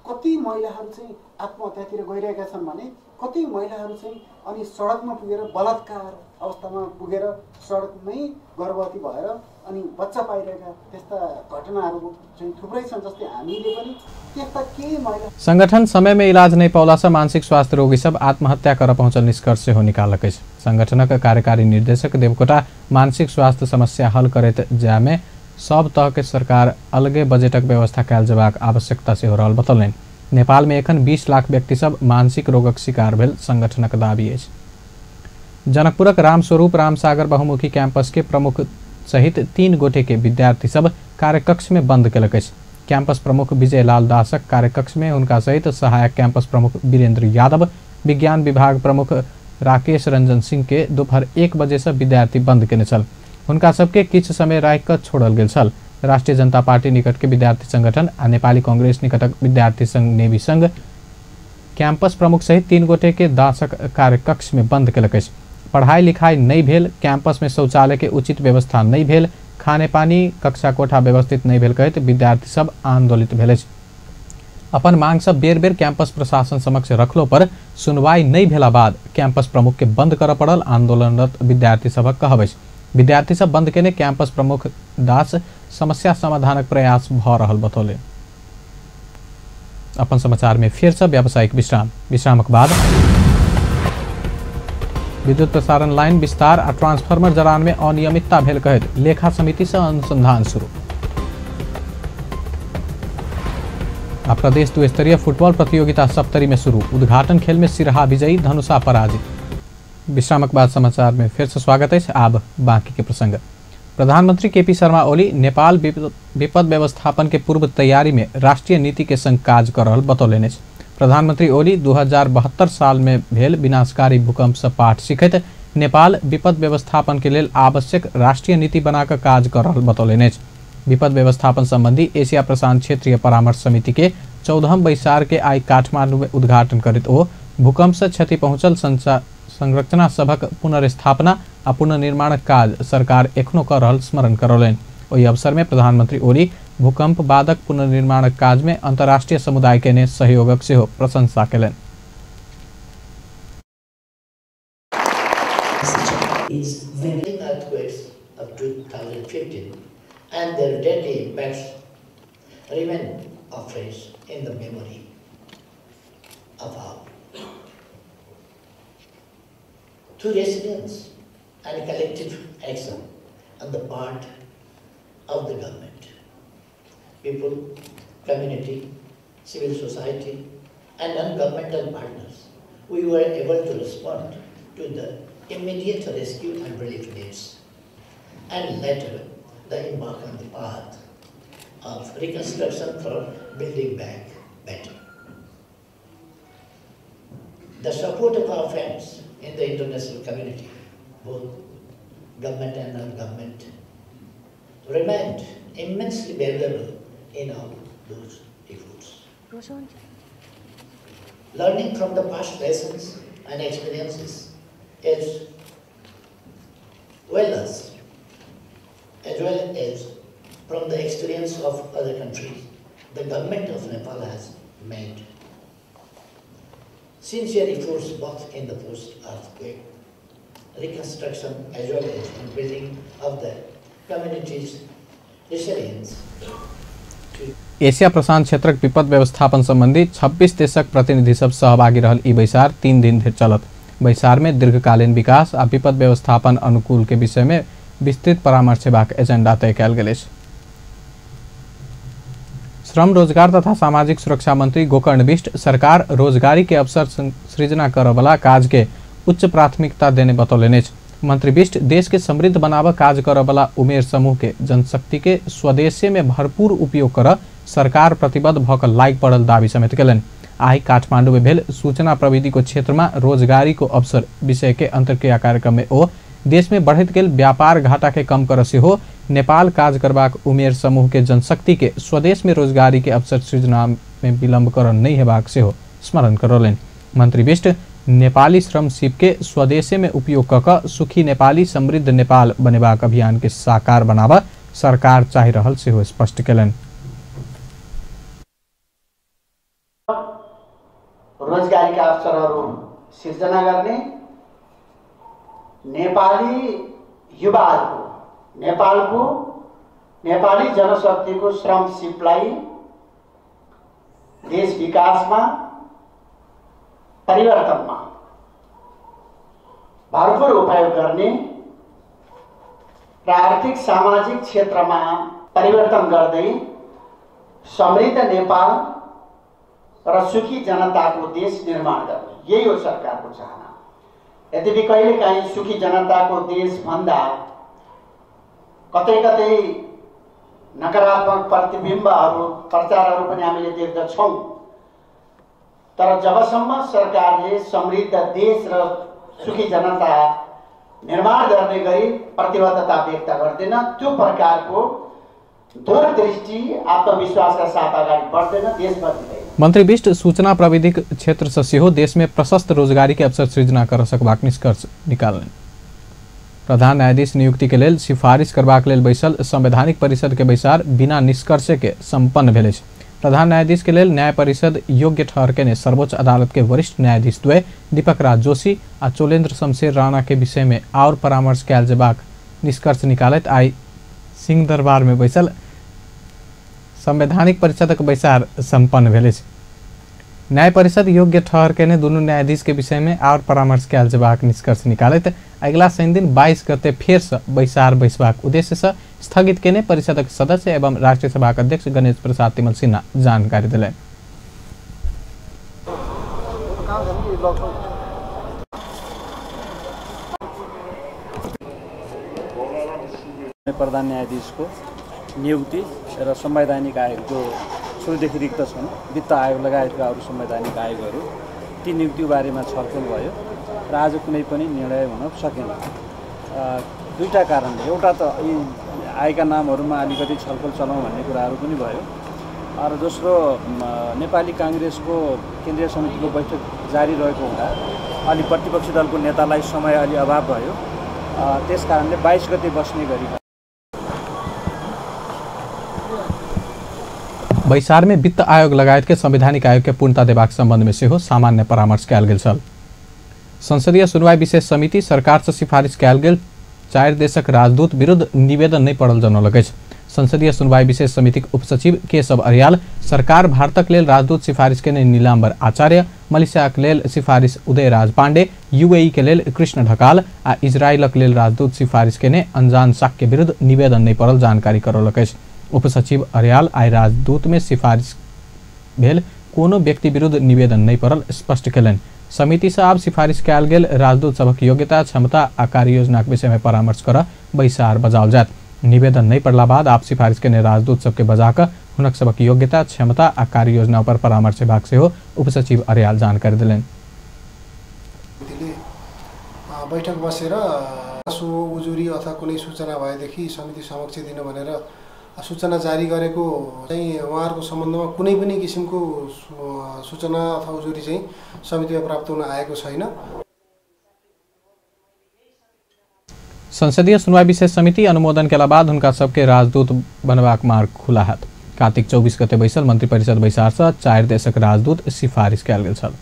कति महिलाहरू चाहिँ आत्महत्यातिर गइरहेका छन् भने कति महिलाहरू चाहिँ अनि सडकमा पुगेर बलात्कार अवस्थामा पुगेर सडकमै गर्भवती भएर अनि बच्चा पाइरहेका त्यस्ता घटनाहरू चाहिँ थुप्रै छन्। जस्तै हामीले पनि त्यस्ता केही महिला संगठन समय में इलाज नहीं पौला से मानसिक स्वास्थ्य रोगी सब आत्महत्या कर पहुंचल निष्कर्ष हो निकालक अछि। संगठनक कार्यकारी निर्देशक देवकोटा मानसिक स्वास्थ्य समस्या हल करैत जाय में सब तह के सरकार अलगे बजेटक व्यवस्था कयल जेबाक आवश्यकता से हो रहल बतौलनि। नेपाल में एखन 20 लाख व्यक्ति सब मानसिक रोगक शिकार भेल संगठनक दाबी अछि। जनकपुरक रामस्वरूप रामसागर बहुमुखी कैंपस के प्रमुख सहित 3 गोटे के विद्यार्थी सब कार्यकक्ष में बंद केलक अछि। कैंपस प्रमुख विजय लाल दासक कार्यकक्ष में उनका सहित सहायक कैंपस प्रमुख वीरेंद्र यादव, विज्ञान विभाग प्रमुख राकेश रंजन सिंह के दोपहर 1 बजे से विद्यार्थी बंद केने छल। उनका सबके किछ समय राखि कऽ छोड़ल गेल छल। राष्ट्रीय जनता पार्टी निकट के विद्यार्थी संगठन आ नेपाली कांग्रेस निकटक विद्यार्थी संघ नेवी संघ कैंपस प्रमुख सहित 3 गोटे के दासक कार्यकक्ष में बंद केलक अछि। पढ़ाई लिखाई नहीं भेल, कैंपस में शौचालय के उचित व्यवस्था नहीं भेल, खाने पानी कक्षा कोठा व्यवस्थित नहीं भेल कहैत विद्यार्थी सब आंदोलित भेल अछि। अपन मांग सब बेर बेर कैंपस प्रशासन समक्ष रखलो पर सुनवाई नहीं भेला बाद कैंपस प्रमुख के बंद करऽ पड़ल आंदोलनरत विद्यार्थी सबक कहब अछि। विद्यार्थी सब बंद केने कैंपस प्रमुख दास समस्या समाधानक प्रयास भ रहल बतौले। अपन समाचार में फिर से व्यावसायिक विश्रामक बाद विद्युत प्रसारण लाइन विस्तार आ ट्रांसफार्मर जरान में अनियमितता भेल कहैत लेखा समिति से अनुसंधान शुरू। आ प्रदेश 2 स्तरीय फुटबॉल प्रतियोगिता सप्तरी में शुरू, उद्घाटन खेल में सिरहा विजयी, धनुषा पराजित। विश्रामक बाद समाचार में फिर से स्वागत है। आब बाकी के प्रसंग। प्रधानमंत्री केपी शर्मा ओली नेपाल विपद व्यवस्थापन के पूर्व तैयारी में राष्ट्रीय नीति के संग काज कर रहल बतौलनि। प्रधानमंत्री ओली 2072 साल में भेल विनाशकारी भूकंप से पाठ सीखैत नेपाल विपद व्यवस्थापन के लेल आवश्यक राष्ट्रीय नीति बनाकर काज कर रहल बतौलनि। विपद व्यवस्थापन संबंधी एशिया प्रशांत क्षेत्रीय परामर्श समिति के 14वीं बैसार के आई काठमांडू में उद्घाटन करित ओ भूकंप से क्षति पहुंचल संरचना सभक पुनर्स्थापना आ पुनर्निर्माणक काज सरकार एखनो कर रहल स्मरण करौलनि। ओहि अवसर में प्रधानमंत्री ओली भूकंप बादक पुनर्निर्माणक काज में अंतर्राष्ट्रीय समुदाय के सहयोगक सेहो प्रशंसा केलनि। Is very earthquakes of 2015 and their deadly impacts remain afresh in the memory of all. Through resilience and collective action on the part of the government, people, community, civil society, and non-governmental partners, we were able to respond to the immediate rescue and relief needs, and later the embark on the path of reconstruction for building back better. The support of our friends in the international community, both government and non-government, remained immensely valuable in all those efforts. Learning from the past lessons and experiences as well as from the experience of other countries, the government of Nepal has made sincere efforts both in the post-earthquake reconstruction as well as in building of the community's resilience. Asia प्रशांत क्षेत्रक विपद व्यवस्थापन संबंधी 26 देशक प्रतिनिधि सब सहभागी रहल ई बैसार 3 दिन धरि चलत। बैसार में दीर्घकालीन विकास आ विपद व्यवस्थापन अनुकूल के विषय में विस्तृत परामर्श हेबाक एजेंडा तय कयल गेल अछि। श्रम रोजगार तथा सामाजिक सुरक्षा मंत्री गोकर्ण बिष्ट सरकार रोजगारी के अवसर सृजना करय वाला काज के उच्च प्राथमिकता देने बतौलनि अछि। मंत्री बिष्ट देश के समृद्ध बनाबय काज करय वाला उमेर समूह के जनशक्ति के स्वदेशी में भरपूर उपयोग कर सरकार प्रतिबद्ध भऽ कऽ लागि पड़ल दावी समेत केलनि। आइ काठमांडू में भेल सूचना प्रविधि को क्षेत्र में रोजगारी को अवसर विषय के अंतर्क्रिया कार्यक्रम में ओ देश में बढ़त गेल व्यापार घाटा के कम कर सेहो नेपाल काज करबाक उमेर समूह के जनशक्ति के स्वदेश में रोजगारी के अवसर सृजना में विलंब कर नहीं हेबाक सेहो स्मरण करौलनि। मंत्री बिष्ट नेपाली श्रम शिप के स्वदेशे में उपयोग कऽ सुखी नेपाली समृद्ध नेपाल बनेबाक अभियान के साकार बनाबा सरकार चाहि रहल सेहो स्पष्ट केलनि। रोजगारीका अवसरहरू सिर्जना गर्ने, नेपाली युवाहरूको, नेपाली जनशक्तिको श्रम सिपलाई देश विकासमा, परिवर्तनमा भरपूर उपयोग गर्ने र आर्थिक सामाजिक क्षेत्रमा परिवर्तन गर्दै समृद्ध नेपाल र सुखी जनताको देश निर्माण गर्ने, यही हो सरकारको चाहना। यद्यपि कहिलेकाहीँ सुखी जनताको देश भन्दा कतै कतै नकारात्मक प्रतिबिम्बहरू प्रचारहरू पनि हामीले देख्दछौँ, तर जबसम्म सरकारले समृद्ध देश र सुखी जनता निर्माण गर्ने गरी प्रतिबद्धता व्यक्त गर्दैन, त्यो प्रकारको दूरदृष्टि आत्मविश्वासका साथ अगाडि बढ्दैन, देश बदलिँदैन। मंत्री बिष्ट सूचना प्रविधि क्षेत्र से सेहो देश में प्रशस्त रोजगारी के अवसर सृजना कर सकबाक निष्कर्ष निकालनि। प्रधान न्यायाधीश नियुक्ति के लेल सिफारिश करबाक लेल बैसल संवैधानिक परिषद के बैसार बिना निष्कर्ष के संपन्न भेल अछि। प्रधान न्यायाधीश के लेल न्याय परिषद योग्य ठहरकेने सर्वोच्च अदालत के वरिष्ठ न्यायाधीश द्वय दीपक राज जोशी आ चोलेन्द्र शमशेर राणा के विषय में और परामर्श कयल जेबाक निष्कर्ष निकालैत आई सिंह दरबार में बैसल संवैधानिक परिषदक बैसार संपन्न भेल अछि। न्याय परिषद योग्य ठहरकेने दुनू न्यायाधीश के विषय में और परामर्श कयल जेबाक निष्कर्ष निकालैत अगिला शनि दिन 22 गते फेर से बैसार बैसबाक उद्देश्य से स्थगित केने परिषदक सदस्य एवं राष्ट्रीय सभा अध्यक्ष गणेश प्रसाद तिमल सिन्हा जानकारी दिले। प्रधान न्यायाधीश को नियुक्ति र संवैधानिक आयोग जो सुरुदेखि रिक्त छन्, वित्त आयोग लगायतका अरू संवैधानिक आयोगहरू ती नियुक्ति बारेमा छलफल भयो र आज कुनै पनि निर्णय हुन सकेन। दुईटा कारणले, एउटा त यी आएका नामहरूमा अलिकति छलफल चलाउँ भन्ने कुराहरू पनि भयो र दोस्रो नेपाली कांग्रेसको केन्द्रीय समितिको बैठक जारी रहेको हुँदा अलि प्रतिपक्षी दलको नेतालाई समय अलि अभाव भयो, त्यसकारणले 22 गते बस्ने गरी बैसार में वित्त आयोग लगायत के संवैधानिक आयोग के पूर्णता देबाक संबंध में सेहो सामान्य परामर्श कयल गेल छल। संसदीय सुनवाई विशेष समिति सरकार से सिफारिश कयल गेल 4 देशक राजदूत विरुद्ध निवेदन नहीं पड़ल जनौलक अछि। संसदीय सुनवाई विशेष समिति उपसचिव केशव अर्याल सरकार भारतक लेल राजदूत सिफारिश केने नीलाम्बर आचार्य, मलेशियाक लेल सिफारिश उदयराज पाण्डे, यूएई के लेल कृष्ण ढकाल आ इजरायलक लेल राजदूत सिफारिश केने अनजान शाक के विरुद्ध निवेदन नहीं पड़ल जानकारी करौलक अछि। उपसचिव अर्याल आइ राजदूत में सिफारिश भेल कोनो व्यक्ति विरुद्ध निवेदन नहीं पड़ल स्पष्ट कयलनि। समिति से आब सिफारिश कयल गेल राजदूत सभक योग्यता, क्षमता आ कार्य योजना के विषय में परामर्श कर बैसार बजाओल जायत। निवेदन नहीं पड़ला बाद आप सिफारिश केने राजदूत सबके बजा कऽ हुनक सबक योग्यता, क्षमता आ कार्य योजना पर परामर्श हेबाक सेहो उपसचिव अर्याल जानकारी देलनि। बैठक बसेर उजुरी अथवा कुनै सूचना भएदेखि समिति समक्ष दिन भनेर सूचना जारी गरेको चाहिँ उहाँहरूको सम्बन्धमा कुनै पनि किसिमको सूचना अथवा उजुरी चाहिँ समितिमा प्राप्त हुन आएको छैन। संसदीय सुनवाई विशेष समिति अनुमोदन केला बाद हुनका सबके राजदूत बनबाक मार्ग खुला हैत। कार्तिक 24 गते बैसल मंत्री परिषद बैसार से 4 देशक राजदूत सिफारिश कयल गेल छल।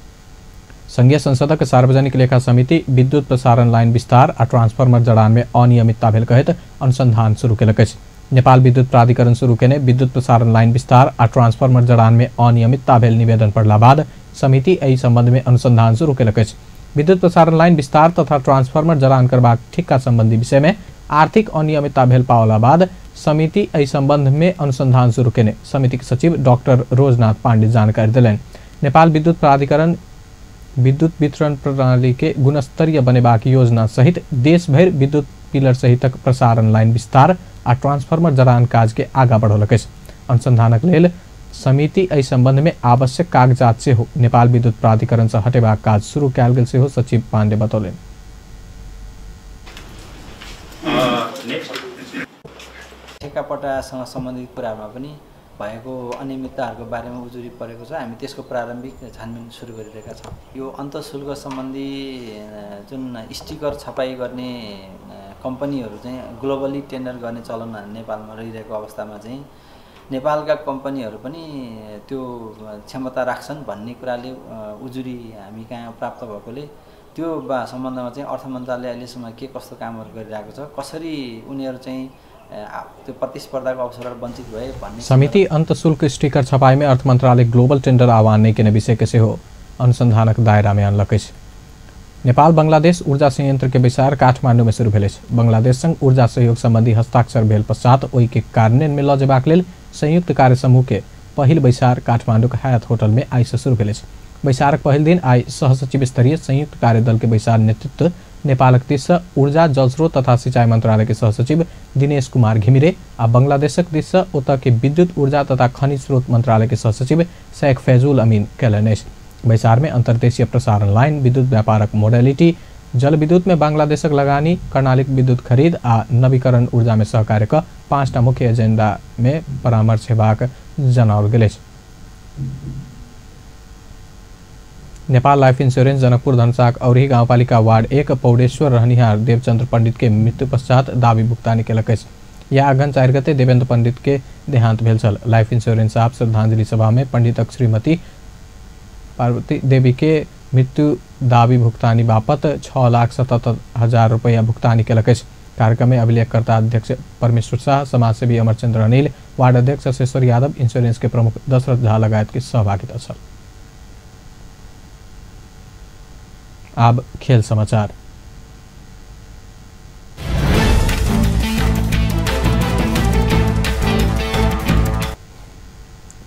संघीय संसदक सार्वजनिक लेखा समिति विद्युत प्रसारण लाइन विस्तार आ ट्रांसफार्मर जड़ान में अनियमितता भेल कहैत अनुसंधान शुरू केलक अछि। नेपाल विद्युत प्राधिकरण शुरू केने विद्युत प्रसारण लाइन विस्तार आ ट्रांसफार्मर जड़ान में अनियमितता भेल निवेदन पड़ला बाद समिति एहि संबंध में अनुसंधान शुरू केलक अछि। विद्युत प्रसारण लाइन विस्तार तथा ट्रांसफार्मर जड़ान करबाक ठिक्का संबंधी विषय में आर्थिक अनियमितता भेल पावला बाद समिति एहि संबंध में अनुसंधान शुरू केने समिति के सचिव डॉक्टर रोजनाथ पांडे जानकारी दिलनि। नेपाल विद्युत प्राधिकरण विद्युत वितरण प्रणाली के गुणस्तरीय बनेबाक योजना सहित देश भर विद्युत पिलर सहितक प्रसारण लाइन विस्तार आ ट्रांसफार्मर जड़ान काज के आगा बढ़ौलक अछि। अनुसंधानक लेल समिति एहि संबंध में आवश्यक कागजात से हो नेपाल विद्युत प्राधिकरण से हटेबाक काज शुरू कयल गेल सेहो सचिव पांडे बतौलनि। ठेक्कापट्टासँग सम्बन्धित कुरामा पनि भएको अनियमितताहरूको बारेमा उजुरी परेको छ। हामी त्यसको प्रारम्भिक छानबिन सुरु गरिरहेका छौँ। यो अन्तःशुल्क सम्बन्धी जुन स्टिकर छपाई गर्ने कम्पनीहरू चाहिँ ग्लोबली टेन्डर गर्ने चलन नेपालमा रहिरहेको अवस्थामा चाहिँ नेपालका कम्पनीहरू पनि त्यो क्षमता राख्छन् भन्ने कुराले उजुरी हामी कहाँ प्राप्त भएकोले त्यो सम्बन्धमा चाहिँ अर्थ मन्त्रालय अहिलेसम्म के कस्तो कामहरू गरिरहेको छ, कसरी उनीहरू चाहिँ त्यो प्रतिस्पर्धाको अवसरबाट वञ्चित भए भन्ने। समिति अन्तःशुल्क स्टिकर छपाई में अर्थ मंत्रालय ग्लोबल टेंडर आह्वान नहीं केने विषय के सेहो अनुसंधानक दायरा में अनलक अछि। नेपाल बांग्लादेश ऊर्जा संयंत्र के बैसार काठमांडू में शुरू भेल अछि। बांग्लादेश संग ऊर्जा सहयोग संबंधी हस्ताक्षर भेल पश्चात ओहि के कार्यान्वयन में ल जेबाक लेल संयुक्त कार्य समूह के पहिल बैसार काठमांडू के हयात होटल में आई से शुरू भेल अछि। बैसारक पहिल दिन आई सहसचिव स्तरीय संयुक्त कार्यदल के बैसार नेतृत्व नेपालक दिस से ऊर्जा जलस्रोत तथा सिंचाई मंत्रालय के सहसचिव दिनेश कुमार घिमिरे आ बांग्लादेशक दिस से ओतऽ के विद्युत ऊर्जा तथा खनिज स्रोत मंत्रालय के सहसचिव शेख फैजुल अमीन कयलनि अछि। बैसार में अंतर्देशीय प्रसारण लाइन, विद्युत व्यापारक मोडेलिटी, जल विद्युत में बांग्लादेशक लगानी, कर्णालिक विद्युत खरीद आ नवीकरण ऊर्जा में सहकार्य का 5टा मुख्य एजेंडा में परामर्श हेबाक जनाओल गेल अछि। नेपाल लाइफ इंश्योरेंस जनकपुर धनसाक औरही गाउँपालिका वार्ड 1 पौडेश्वर रहनिहार देवचंद्र पंडित के मृत्यु पश्चात दावी भुगतानी केलक अछि। यह अगहन 4 गते देवेंद्र पंडित के देहांत भेल छल। लाइफ इंश्योरेंस आप श्रद्धांजलि सभा में पंडितक श्रीमती पार्वती देवी के मृत्यु दावी भुगतानी बापत 6,77,000 रुपया भुगतानी केलक अछि। कार्यक्रम में अभिलेखकर्ता अध्यक्ष परमेश्वर शाह, समाजसेवी अमरचंद्र अनिल, वार्ड अध्यक्ष अशेश्वर यादव, इंश्योरेंस के प्रमुख दशरथ झा लगायत की सहभागिता छल। अब खेल समाचार।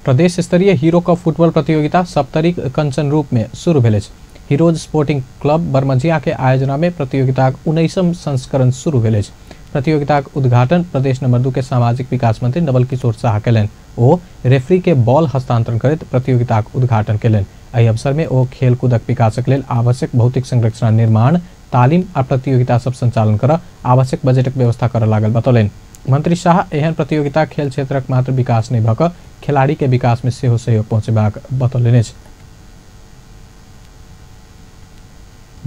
प्रदेश स्तरीय हीरो कप फुटबॉल प्रतियोगिता सप्तरी कंचन रूप में शुरू भेल अछि। हीरोज स्पोर्टिंग क्लब बरमजिया के आयोजना में प्रतियोगिता 19वीं संस्करण शुरू भेल अछि। प्रतियोगिता उद्घाटन प्रदेश नंबर 2 के सामाजिक विकास मंत्री नवल किशोर शाह कयलनि। ओ रेफरी के बॉल हस्तांतरण करैत प्रतियोगिता उद्घाटन कयलनि। एहि अवसर में ओ खेलकूदक विकासक लेल आवश्यक भौतिक संरचना निर्माण, तालीम आ प्रतियोगिता सब संचालन कर आवश्यक बजटक व्यवस्था कर लागल बतौलनि। मंत्री शाह एहन प्रतियोगिता खेल क्षेत्रक मात्र विकास नहीं भऽ खिलाड़ी के विकास में सेहो सहयोग पहुंचेबाक बतौलनि अछि।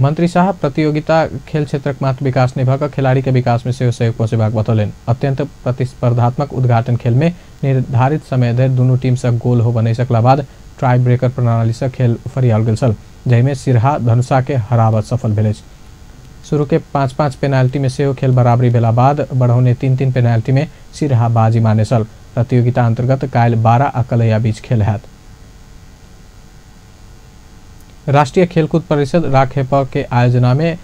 मंत्री शाह प्रतियोगिता खेल क्षेत्रक मात्र विकास नहीं भऽ खिलाड़ी के विकास में सेहो सहयोग पहुंचेबाक बतौलनि। अत्यंत प्रतिस्पर्धात्मक उद्घाटन खेल में निर्धारित समय धरि दुनू टीम से गोल हो बनै सकला बाद ट्राई ब्रेकर प्रणाली से खेल फरियाल गेल छल, जाहिमे सिरहा धनुषा के हराबत सफल भेल अछि। शुरू के 5-5 पेनाल्टी में से खेल बराबरी भेला बाद बढ़ौने 3-3 पेनाल्टी में सिरहा बाजी माने सल। प्रतियोगिता अंतर्गत काल 12 आ कलैया बीच खेल हैत। राष्ट्रीय खेलकूद परिषद राखेप के आयोजना में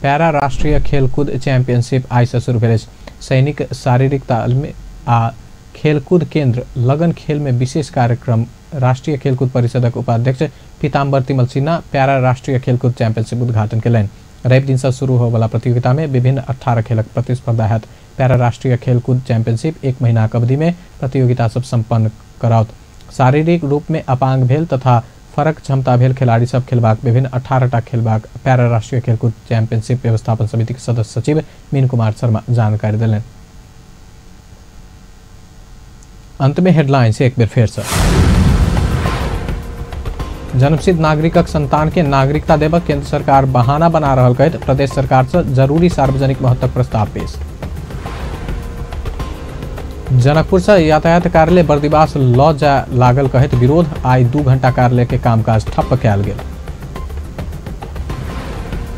पैरा राष्ट्रीय खेलकूद चैंपियनशिप आज से शुरू भेल। सैनिक शारीरिक तालीम आ खेलकूद केंद्र लगन खेल में विशेष कार्यक्रम राष्ट्रीय खेलकूद परिषदक उपाध्यक्ष पीताम्बर तिमल सिन्हा पैरा राष्ट्रीय खेलकूद चैंपियनशिप उद्घाटन कयलनि। रवि दिन से शुरू होवला प्रतियोगिता में विभिन्न 18 खेलक प्रतिस्पर्धा हैत। पैरा राष्ट्रीय खेलकूद चैंपियनशिप 1 महीना अवधि में प्रतियोगिता सब संपन्न कराओत। शारीरिक रूप में अपांग भेल तथा फरक क्षमता भेल खिलाड़ी सब खेलबाक विभिन्न 18टा खेलबाक पैरा राष्ट्रीय खेलकूद चैंपियनशिप व्यवस्थापन समिति के सदस्य सचिव मीन कुमार शर्मा जानकारी दिलनि। अंत में हेडलाइंस एक बेर फेर से। जन्मसिद्ध नागरिकक संतान के नागरिकता देब केंद्र सरकार बहाना बना रहल कहत प्रदेश सरकार से जरूरी सार्वजनिक महत्वक प्रस्ताव पेश। जनकपुर से यातायात कार्यालय बर्दिवास लऽ जा लागल कहत विरोध आई 2 घंटा कार्यालय के कामकाज ठप्प कयल गेल।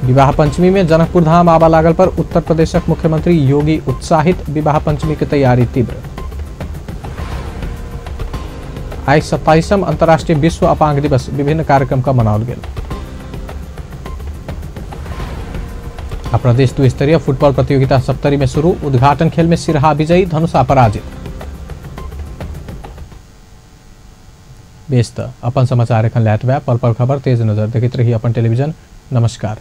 विवाह पंचमी में जनकपुर धाम आबा लागल पर उत्तर प्रदेशक मुख्यमंत्री योगी उत्साहित। विवाह पंचमी की तैयारी तीव्र। आज 27वां अंतर्राष्ट्रीय विश्व अपांग दिवस विभिन्न कार्यक्रम का मनाओल गेल। प्रदेश 2 स्तरीय फुटबॉल प्रतियोगिता सप्तरी में शुरू। उद्घाटन खेल में सिरहा विजयी, धनुषा पराजित। बेस्त अपन समाचार एखन लैत बा। पल पल खबर तेज नजर देखैत रही अपन टेलीविजन। नमस्कार।